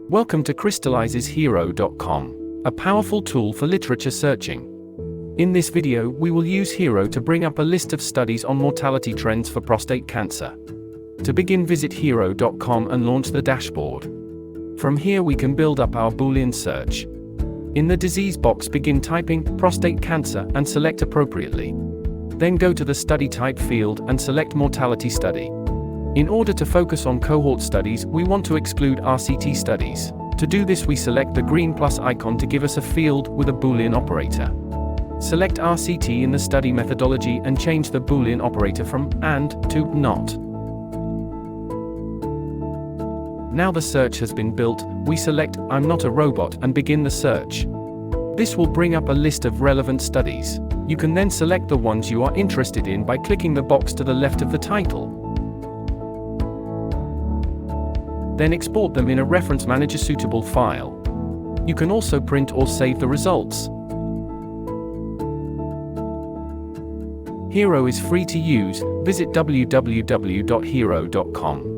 Welcome to HEORO.com, a powerful tool for literature searching. In this video, we will use HEORO to bring up a list of studies on mortality trends for prostate cancer. To begin, visit HEORO.com and launch the dashboard. From here we can build up our Boolean search. In the disease box, begin typing prostate cancer and select appropriately. Then go to the study type field and select mortality study. In order to focus on cohort studies, we want to exclude RCT studies. To do this, we select the green plus icon to give us a field with a Boolean operator. Select RCT in the study methodology and change the Boolean operator from and to not. Now the search has been built, we select I'm not a robot and begin the search. This will bring up a list of relevant studies. You can then select the ones you are interested in by clicking the box to the left of the title. Then export them in a reference manager suitable file. You can also print or save the results. HEORO is free to use. Visit www.heoro.com.